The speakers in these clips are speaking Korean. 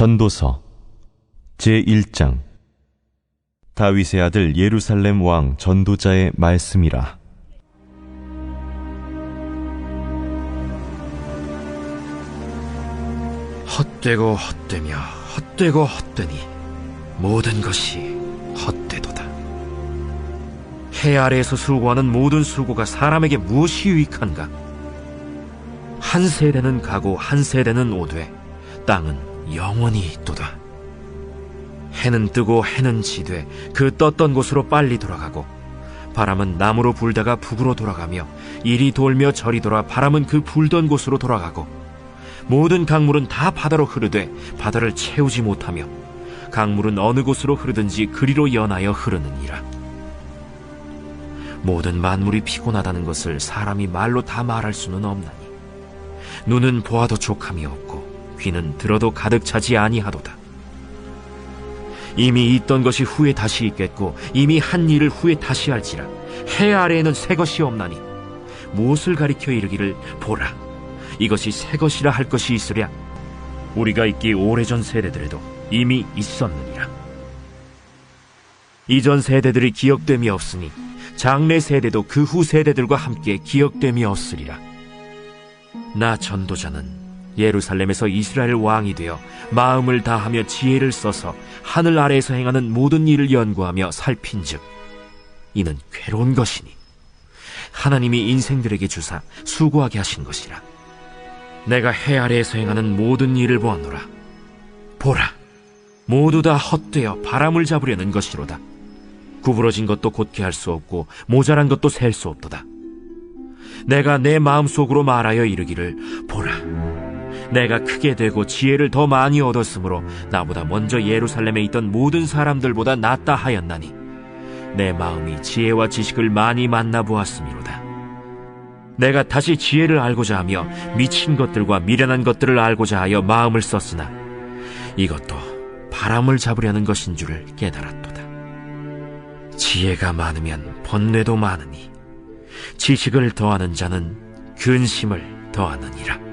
전도서 제1장. 다윗의 아들 예루살렘 왕 전도자의 말씀이라. 헛되고 헛되며 헛되고 헛되니 모든 것이 헛되도다. 해 아래에서 수고하는 모든 수고가 사람에게 무엇이 유익한가? 한 세대는 가고 한 세대는 오되 땅은 영원히 있도다. 해는 뜨고 해는 지되 그 떴던 곳으로 빨리 돌아가고, 바람은 남으로 불다가 북으로 돌아가며 이리 돌며 저리 돌아 바람은 그 불던 곳으로 돌아가고, 모든 강물은 다 바다로 흐르되 바다를 채우지 못하며 강물은 어느 곳으로 흐르든지 그리로 연하여 흐르느니라. 모든 만물이 피곤하다는 것을 사람이 말로 다 말할 수는 없나니, 눈은 보아도 족함이 없고 귀는 들어도 가득 차지 아니하도다. 이미 있던 것이 후에 다시 있겠고 이미 한 일을 후에 다시 할지라. 해 아래에는 새 것이 없나니 무엇을 가리켜 이르기를 보라, 이것이 새 것이라 할 것이 있으랴. 우리가 있기 오래전 세대들에도 이미 있었느니라. 이전 세대들이 기억됨이 없으니 장래 세대도 그 후 세대들과 함께 기억됨이 없으리라. 나 전도자는 예루살렘에서 이스라엘 왕이 되어 마음을 다하며 지혜를 써서 하늘 아래에서 행하는 모든 일을 연구하며 살핀즉 이는 괴로운 것이니 하나님이 인생들에게 주사 수고하게 하신 것이라. 내가 해 아래에서 행하는 모든 일을 보았노라. 보라, 모두 다 헛되어 바람을 잡으려는 것이로다. 구부러진 것도 곧게 할 수 없고 모자란 것도 셀 수 없도다. 내가 내 마음속으로 말하여 이르기를 보라, 내가 크게 되고 지혜를 더 많이 얻었으므로 나보다 먼저 예루살렘에 있던 모든 사람들보다 낫다 하였나니 내 마음이 지혜와 지식을 많이 만나보았음이로다. 내가 다시 지혜를 알고자 하며 미친 것들과 미련한 것들을 알고자 하여 마음을 썼으나 이것도 바람을 잡으려는 것인 줄을 깨달았도다. 지혜가 많으면 번뇌도 많으니 지식을 더하는 자는 근심을 더하느니라.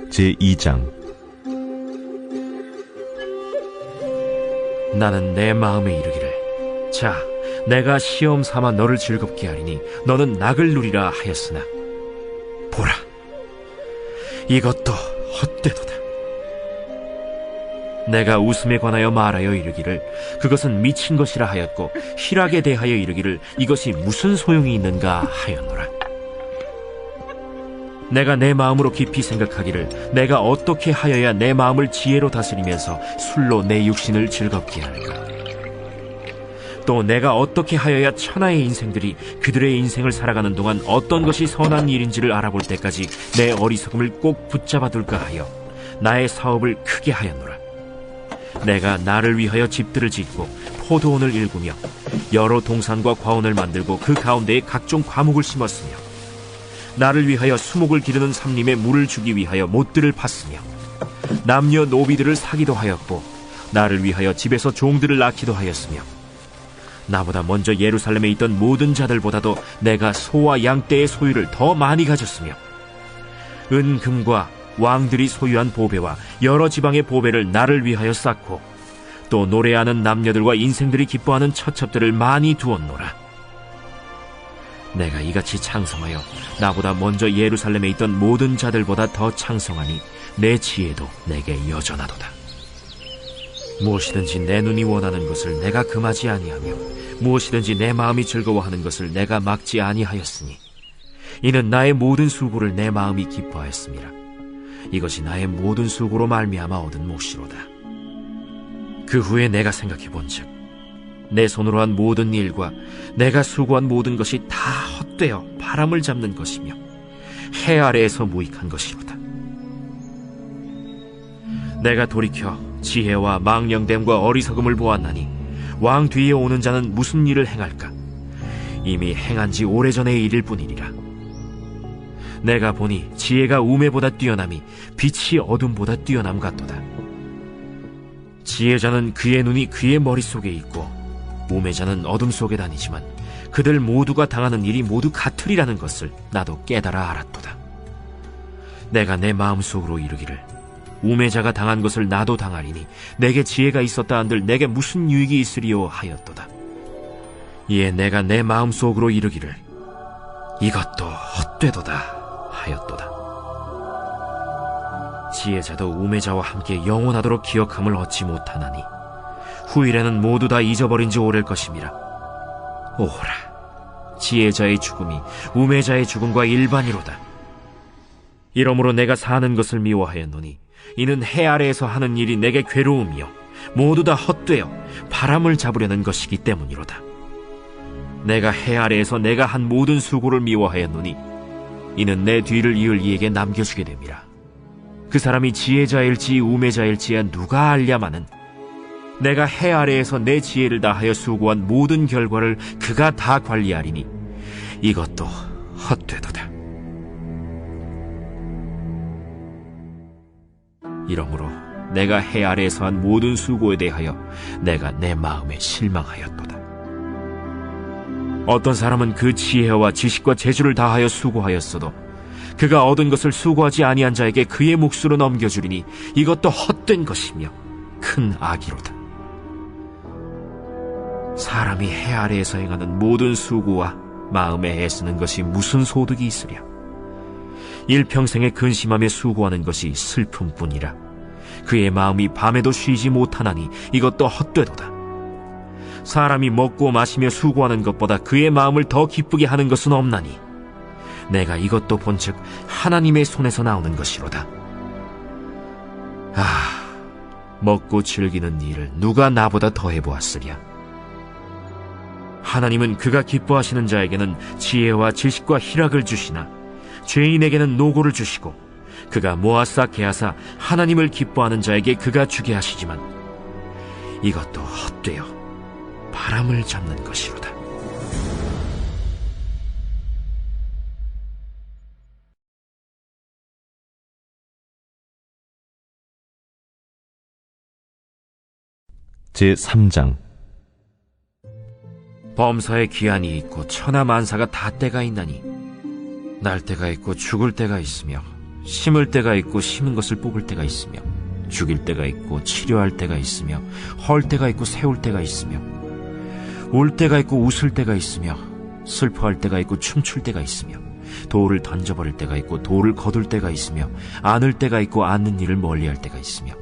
제2장. 나는 내 마음에 이르기를, 자, 내가 시험 삼아 너를 즐겁게 하리니 너는 낙을 누리라 하였으나 보라, 이것도 헛되도다. 내가 웃음에 관하여 말하여 이르기를 그것은 미친 것이라 하였고 희락에 대하여 이르기를 이것이 무슨 소용이 있는가 하였노라. 내가 내 마음으로 깊이 생각하기를 내가 어떻게 하여야 내 마음을 지혜로 다스리면서 술로 내 육신을 즐겁게 할까? 또 내가 어떻게 하여야 천하의 인생들이 그들의 인생을 살아가는 동안 어떤 것이 선한 일인지를 알아볼 때까지 내 어리석음을 꼭 붙잡아둘까 하여 나의 사업을 크게 하였노라. 내가 나를 위하여 집들을 짓고 포도원을 일구며 여러 동산과 과원을 만들고 그 가운데에 각종 과목을 심었으며 나를 위하여 수목을 기르는 삼림에 물을 주기 위하여 못들을 팠으며 남녀 노비들을 사기도 하였고 나를 위하여 집에서 종들을 낳기도 하였으며 나보다 먼저 예루살렘에 있던 모든 자들보다도 내가 소와 양떼의 소유를 더 많이 가졌으며 은금과 왕들이 소유한 보배와 여러 지방의 보배를 나를 위하여 쌓고 또 노래하는 남녀들과 인생들이 기뻐하는 처첩들을 많이 두었노라. 내가 이같이 창성하여 나보다 먼저 예루살렘에 있던 모든 자들보다 더 창성하니 내 지혜도 내게 여전하도다. 무엇이든지 내 눈이 원하는 것을 내가 금하지 아니하며 무엇이든지 내 마음이 즐거워하는 것을 내가 막지 아니하였으니 이는 나의 모든 수고를 내 마음이 기뻐하였음이라. 이것이 나의 모든 수고로 말미암아 얻은 몫이로다. 그 후에 내가 생각해 본즉 내 손으로 한 모든 일과 내가 수고한 모든 것이 다 헛되어 바람을 잡는 것이며 해 아래에서 무익한 것이로다. 내가 돌이켜 지혜와 망령됨과 어리석음을 보았나니 왕 뒤에 오는 자는 무슨 일을 행할까? 이미 행한 지 오래전의 일일 뿐이니라. 내가 보니 지혜가 우매보다 뛰어남이 빛이 어둠보다 뛰어남 같도다. 지혜자는 그의 눈이 그의 머릿속에 있고 우매자는 어둠 속에 다니지만 그들 모두가 당하는 일이 모두 같으리라는 것을 나도 깨달아 알았도다. 내가 내 마음속으로 이르기를 우매자가 당한 것을 나도 당하리니 내게 지혜가 있었다 한들 내게 무슨 유익이 있으리요 하였도다. 이에 내가 내 마음속으로 이르기를 이것도 헛되도다 하였도다. 지혜자도 우매자와 함께 영원하도록 기억함을 얻지 못하나니 후일에는 모두 다 잊어버린 지 오래일 것임이라. 오호라, 지혜자의 죽음이 우매자의 죽음과 일반이로다. 이러므로 내가 사는 것을 미워하였노니 이는 해 아래에서 하는 일이 내게 괴로움이요 모두 다 헛되어 바람을 잡으려는 것이기 때문이로다. 내가 해 아래에서 내가 한 모든 수고를 미워하였노니 이는 내 뒤를 이을 이에게 남겨주게 됨이라. 그 사람이 지혜자일지 우매자일지야 누가 알랴마는 내가 해 아래에서 내 지혜를 다하여 수고한 모든 결과를 그가 다 관리하리니 이것도 헛되도다. 이러므로 내가 해 아래에서 한 모든 수고에 대하여 내가 내 마음에 실망하였도다. 어떤 사람은 그 지혜와 지식과 재주를 다하여 수고하였어도 그가 얻은 것을 수고하지 아니한 자에게 그의 몫으로 넘겨주리니 이것도 헛된 것이며 큰 악이로다. 사람이 해 아래에서 행하는 모든 수고와 마음에 애쓰는 것이 무슨 소득이 있으랴. 일평생에 근심하며 수고하는 것이 슬픔뿐이라. 그의 마음이 밤에도 쉬지 못하나니 이것도 헛되도다. 사람이 먹고 마시며 수고하는 것보다 그의 마음을 더 기쁘게 하는 것은 없나니 내가 이것도 본즉 하나님의 손에서 나오는 것이로다. 먹고 즐기는 일을 누가 나보다 더 해보았으랴. 하나님은 그가 기뻐하시는 자에게는 지혜와 지식과 희락을 주시나 죄인에게는 노고를 주시고 그가 모아싸 개하사 하나님을 기뻐하는 자에게 그가 주게 하시지만 이것도 헛되어 바람을 잡는 것이로다. 제3장. 범사에 기한이 있고 천하만사가 다 때가 있나니 날 때가 있고 죽을 때가 있으며 심을 때가 있고 심은 것을 뽑을 때가 있으며 죽일 때가 있고 치료할 때가 있으며 헐 때가 있고 세울 때가 있으며 울 때가 있고 웃을 때가 있으며 슬퍼할 때가 있고 춤출 때가 있으며 돌을 던져버릴 때가 있고 돌을 거둘 때가 있으며 안을 때가 있고 안는 일을 멀리할 때가 있으며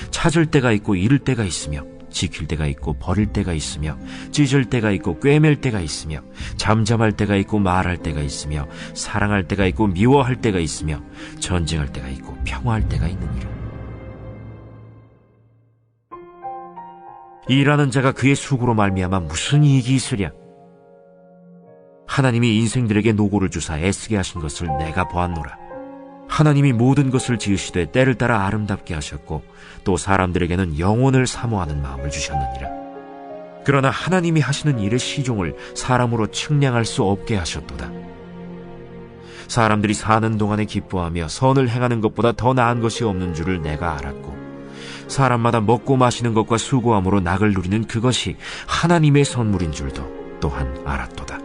찾을 때가 있고 잃을 때가 있으며 지킬 때가 있고 버릴 때가 있으며 찢을 때가 있고 꿰맬 때가 있으며 잠잠할 때가 있고 말할 때가 있으며 사랑할 때가 있고 미워할 때가 있으며 전쟁할 때가 있고 평화할 때가 있느니라. 일하는 자가 그의 수고로 말미암아 무슨 이익이 있으랴. 하나님이 인생들에게 노고를 주사 애쓰게 하신 것을 내가 보았노라. 하나님이 모든 것을 지으시되 때를 따라 아름답게 하셨고 또 사람들에게는 영혼을 사모하는 마음을 주셨느니라. 그러나 하나님이 하시는 일의 시종을 사람으로 측량할 수 없게 하셨도다. 사람들이 사는 동안에 기뻐하며 선을 행하는 것보다 더 나은 것이 없는 줄을 내가 알았고 사람마다 먹고 마시는 것과 수고함으로 낙을 누리는 그것이 하나님의 선물인 줄도 또한 알았도다.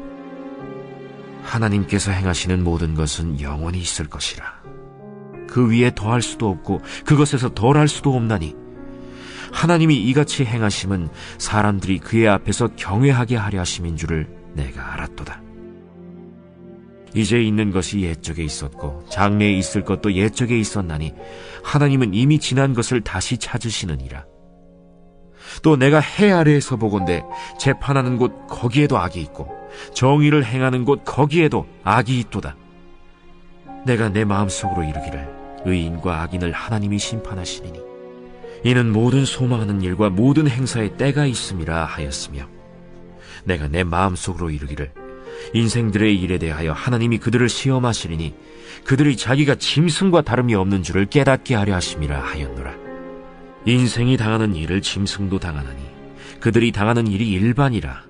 하나님께서 행하시는 모든 것은 영원히 있을 것이라. 그 위에 더할 수도 없고 그것에서 덜할 수도 없나니 하나님이 이같이 행하심은 사람들이 그의 앞에서 경외하게 하려 하심인 줄을 내가 알았도다. 이제 있는 것이 옛적에 있었고 장래에 있을 것도 옛적에 있었나니 하나님은 이미 지난 것을 다시 찾으시느니라. 또 내가 해 아래에서 보건대 재판하는 곳 거기에도 악이 있고 정의를 행하는 곳 거기에도 악이 있도다. 내가 내 마음속으로 이르기를 의인과 악인을 하나님이 심판하시리니 이는 모든 소망하는 일과 모든 행사에 때가 있음이라 하였으며 내가 내 마음속으로 이르기를 인생들의 일에 대하여 하나님이 그들을 시험하시리니 그들이 자기가 짐승과 다름이 없는 줄을 깨닫게 하려 하심이라 하였노라. 인생이 당하는 일을 짐승도 당하나니 그들이 당하는 일이 일반이라.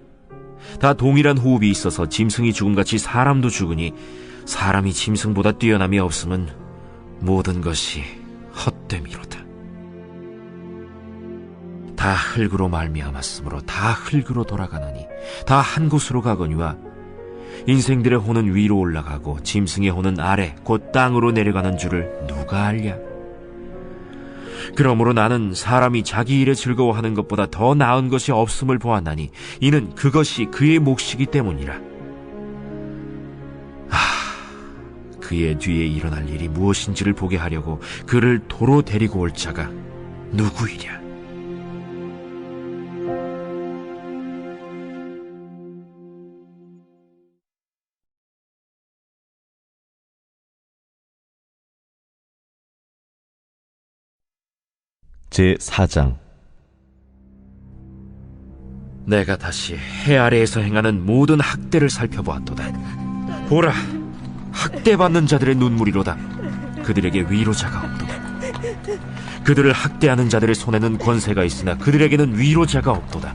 다 동일한 호흡이 있어서 짐승이 죽음같이 사람도 죽으니 사람이 짐승보다 뛰어남이 없음은 모든 것이 헛됨이로다. 다 흙으로 말미암았으므로 다 흙으로 돌아가느니 다 한 곳으로 가거니와 인생들의 혼은 위로 올라가고 짐승의 혼은 아래 곧 땅으로 내려가는 줄을 누가 알랴? 그러므로 나는 사람이 자기 일에 즐거워하는 것보다 더 나은 것이 없음을 보았나니 이는 그것이 그의 몫이기 때문이라. 그의 뒤에 일어날 일이 무엇인지를 보게 하려고 그를 도로 데리고 올 자가 누구이랴? 제4장. 내가 다시 해 아래에서 행하는 모든 학대를 살펴보았도다. 보라, 학대받는 자들의 눈물이로다. 그들에게 위로자가 없도다. 그들을 학대하는 자들의 손에는 권세가 있으나 그들에게는 위로자가 없도다.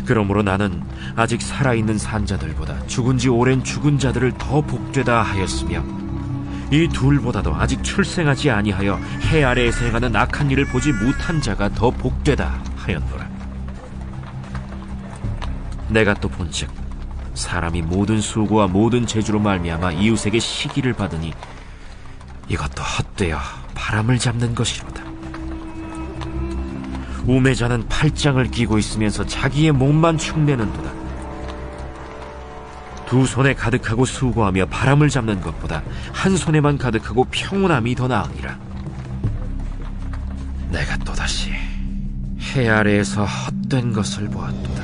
그러므로 나는 아직 살아있는 산자들보다 죽은 지 오랜 죽은 자들을 더 복되다 하였으며 이 둘보다도 아직 출생하지 아니하여 해 아래에서 행하는 악한 일을 보지 못한 자가 더 복되다 하였노라. 내가 또 본즉 사람이 모든 수고와 모든 재주로 말미암아 이웃에게 시기를 받으니 이것도 헛되어 바람을 잡는 것이로다. 우매자는 팔짱을 끼고 있으면서 자기의 몸만 축내는도다. 두 손에 가득하고 수고하며 바람을 잡는 것보다 한 손에만 가득하고 평온함이 더 나으니라. 내가 또다시 해 아래에서 헛된 것을 보았도다.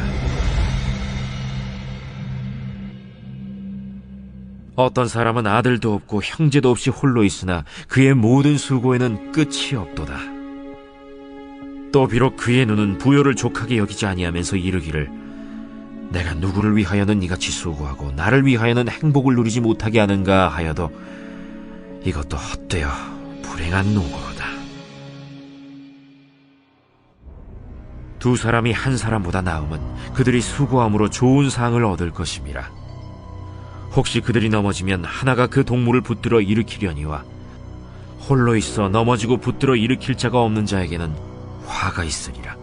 어떤 사람은 아들도 없고 형제도 없이 홀로 있으나 그의 모든 수고에는 끝이 없도다. 또 비록 그의 눈은 부요를 족하게 여기지 아니하면서 이르기를 내가 누구를 위하여는 이같이 수고하고 나를 위하여는 행복을 누리지 못하게 하는가 하여도 이것도 헛되어 불행한 노고로다. 두 사람이 한 사람보다 나음은 그들이 수고함으로 좋은 상을 얻을 것임이라. 혹시 그들이 넘어지면 하나가 그 동물을 붙들어 일으키려니와 홀로 있어 넘어지고 붙들어 일으킬 자가 없는 자에게는 화가 있으리라.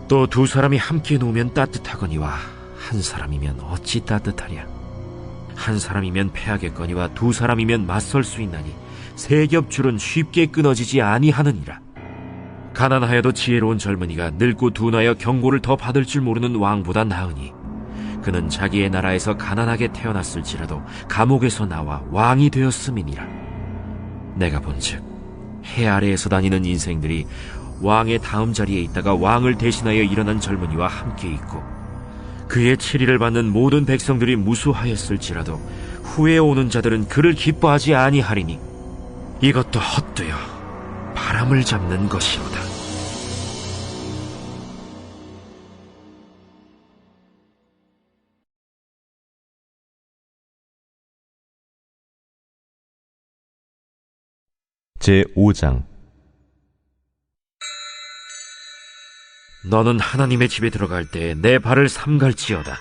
또 두 사람이 함께 누우면 따뜻하거니와 한 사람이면 어찌 따뜻하랴. 한 사람이면 패하겠거니와 두 사람이면 맞설 수 있나니 세 겹줄은 쉽게 끊어지지 아니하느니라. 가난하여도 지혜로운 젊은이가 늙고 둔하여 경고를 더 받을 줄 모르는 왕보다 나으니 그는 자기의 나라에서 가난하게 태어났을지라도 감옥에서 나와 왕이 되었음이니라. 내가 본즉 해 아래에서 다니는 인생들이 왕의 다음 자리에 있다가 왕을 대신하여 일어난 젊은이와 함께 있고 그의 치리를 받는 모든 백성들이 무수하였을지라도 후에 오는 자들은 그를 기뻐하지 아니하리니 이것도 헛되어 바람을 잡는 것이로다. 제5장. 너는 하나님의 집에 들어갈 때 내 발을 삼갈지어다.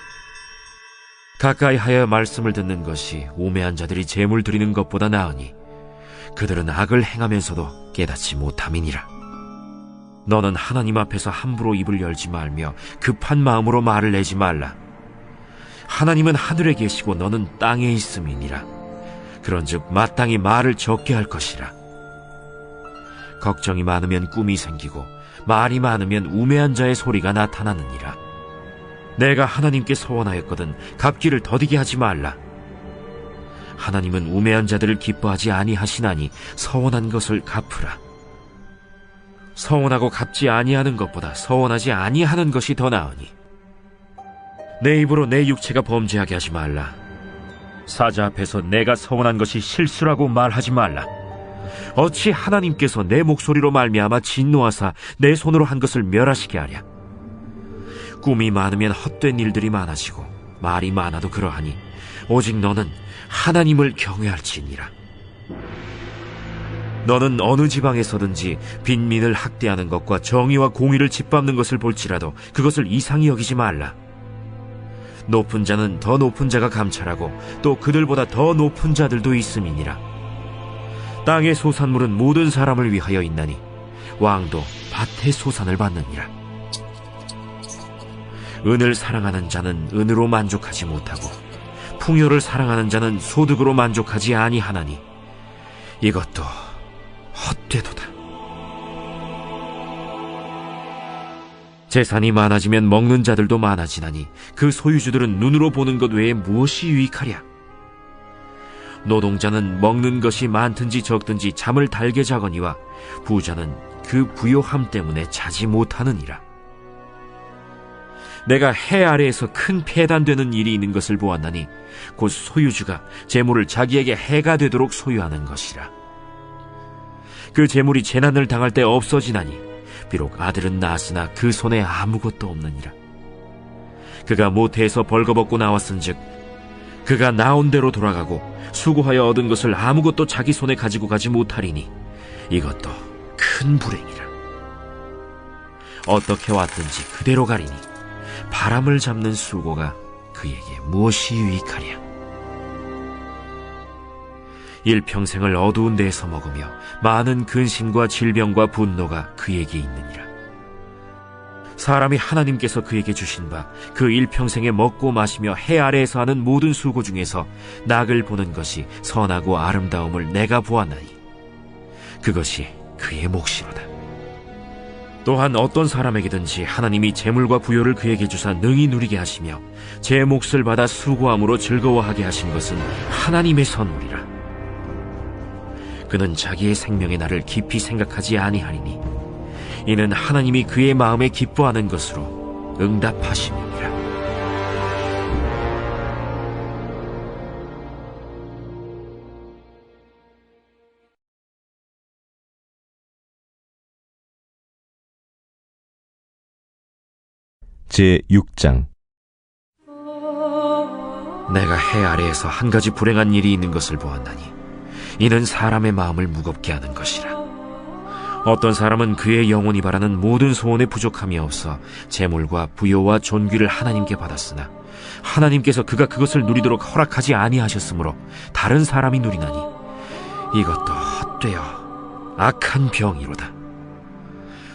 가까이 하여 말씀을 듣는 것이 우매한 자들이 제물 드리는 것보다 나으니 그들은 악을 행하면서도 깨닫지 못함이니라. 너는 하나님 앞에서 함부로 입을 열지 말며 급한 마음으로 말을 내지 말라. 하나님은 하늘에 계시고 너는 땅에 있음이니라. 그런즉 마땅히 말을 적게 할 것이라. 걱정이 많으면 꿈이 생기고 말이 많으면 우매한 자의 소리가 나타나느니라. 내가 하나님께 서원하였거든 갚기를 더디게 하지 말라. 하나님은 우매한 자들을 기뻐하지 아니하시나니 서원한 것을 갚으라. 서원하고 갚지 아니하는 것보다 서원하지 아니하는 것이 더 나으니 내 입으로 내 육체가 범죄하게 하지 말라. 사자 앞에서 내가 서원한 것이 실수라고 말하지 말라. 어찌 하나님께서 내 목소리로 말미암아 진노하사 내 손으로 한 것을 멸하시게 하랴. 꿈이 많으면 헛된 일들이 많아지고 말이 많아도 그러하니 오직 너는 하나님을 경외할지니라. 너는 어느 지방에서든지 빈민을 학대하는 것과 정의와 공의를 짓밟는 것을 볼지라도 그것을 이상히 여기지 말라. 높은 자는 더 높은 자가 감찰하고 또 그들보다 더 높은 자들도 있음이니라. 땅의 소산물은 모든 사람을 위하여 있나니 왕도 밭의 소산을 받느니라. 은을 사랑하는 자는 은으로 만족하지 못하고 풍요를 사랑하는 자는 소득으로 만족하지 아니하나니 이것도 헛되도다. 재산이 많아지면 먹는 자들도 많아지나니 그 소유주들은 눈으로 보는 것 외에 무엇이 유익하랴? 노동자는 먹는 것이 많든지 적든지 잠을 달게 자거니와 부자는 그 부요함 때문에 자지 못하느니라. 내가 해 아래에서 큰 폐단되는 일이 있는 것을 보았나니 곧 소유주가 재물을 자기에게 해가 되도록 소유하는 것이라. 그 재물이 재난을 당할 때 없어지나니 비록 아들은 낳았으나 그 손에 아무것도 없느니라. 그가 모태에서 벌거벗고 나왔은즉 그가 나온 대로 돌아가고 수고하여 얻은 것을 아무것도 자기 손에 가지고 가지 못하리니 이것도 큰 불행이라. 어떻게 왔든지 그대로 가리니 바람을 잡는 수고가 그에게 무엇이 유익하랴? 일평생을 어두운 데에서 먹으며 많은 근심과 질병과 분노가 그에게 있느니라. 사람이 하나님께서 그에게 주신 바 그 일평생에 먹고 마시며 해 아래에서 하는 모든 수고 중에서 낙을 보는 것이 선하고 아름다움을 내가 보았나니 그것이 그의 몫이로다. 또한 어떤 사람에게든지 하나님이 재물과 부요를 그에게 주사 능히 누리게 하시며 제 몫을 받아 수고함으로 즐거워하게 하신 것은 하나님의 선물이라. 그는 자기의 생명의 날을 깊이 생각하지 아니하리니 이는 하나님이 그의 마음에 기뻐하는 것으로 응답하심이니라. 제6장. 내가 해 아래에서 한 가지 불행한 일이 있는 것을 보았나니 이는 사람의 마음을 무겁게 하는 것이라. 어떤 사람은 그의 영혼이 바라는 모든 소원에 부족함이 없어 재물과 부요와 존귀를 하나님께 받았으나 하나님께서 그가 그것을 누리도록 허락하지 아니하셨으므로 다른 사람이 누리나니 이것도 헛되어 악한 병이로다.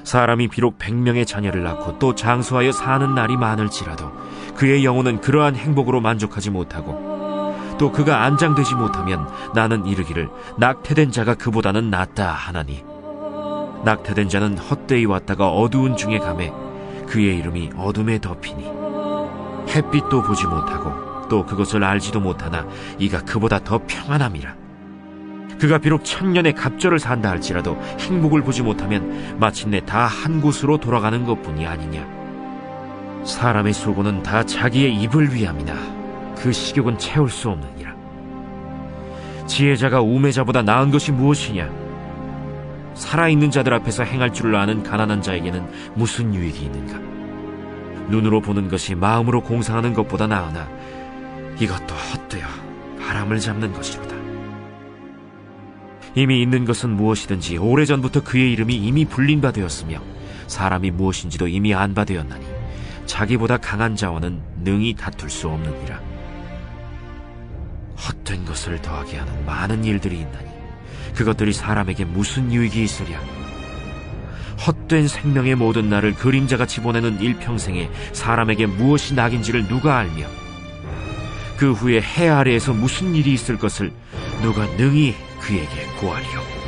사람이 비록 100명의 자녀를 낳고 또 장수하여 사는 날이 많을지라도 그의 영혼은 그러한 행복으로 만족하지 못하고 또 그가 안장되지 못하면 나는 이르기를 낙태된 자가 그보다는 낫다 하나니 낙태된 자는 헛되이 왔다가 어두운 중에 가매 그의 이름이 어둠에 덮이니 햇빛도 보지 못하고 또 그것을 알지도 못하나 이가 그보다 더 평안함이라. 그가 비록 1000년의 갑절을 산다 할지라도 행복을 보지 못하면 마침내 다 한 곳으로 돌아가는 것뿐이 아니냐. 사람의 수고는 다 자기의 입을 위함이나 그 식욕은 채울 수 없느니라. 지혜자가 우매자보다 나은 것이 무엇이냐? 살아있는 자들 앞에서 행할 줄을 아는 가난한 자에게는 무슨 유익이 있는가? 눈으로 보는 것이 마음으로 공상하는 것보다 나으나 이것도 헛되어 바람을 잡는 것이로다. 이미 있는 것은 무엇이든지 오래전부터 그의 이름이 이미 불린 바 되었으며 사람이 무엇인지도 이미 안 바 되었나니 자기보다 강한 자와는 능히 다툴 수 없느니라. 헛된 것을 더하게 하는 많은 일들이 있나니 그것들이 사람에게 무슨 유익이 있으랴? 헛된 생명의 모든 날을 그림자같이 보내는 일평생에 사람에게 무엇이 낙인지를 누가 알며 그 후에 해 아래에서 무슨 일이 있을 것을 누가 능히 그에게 고하리요?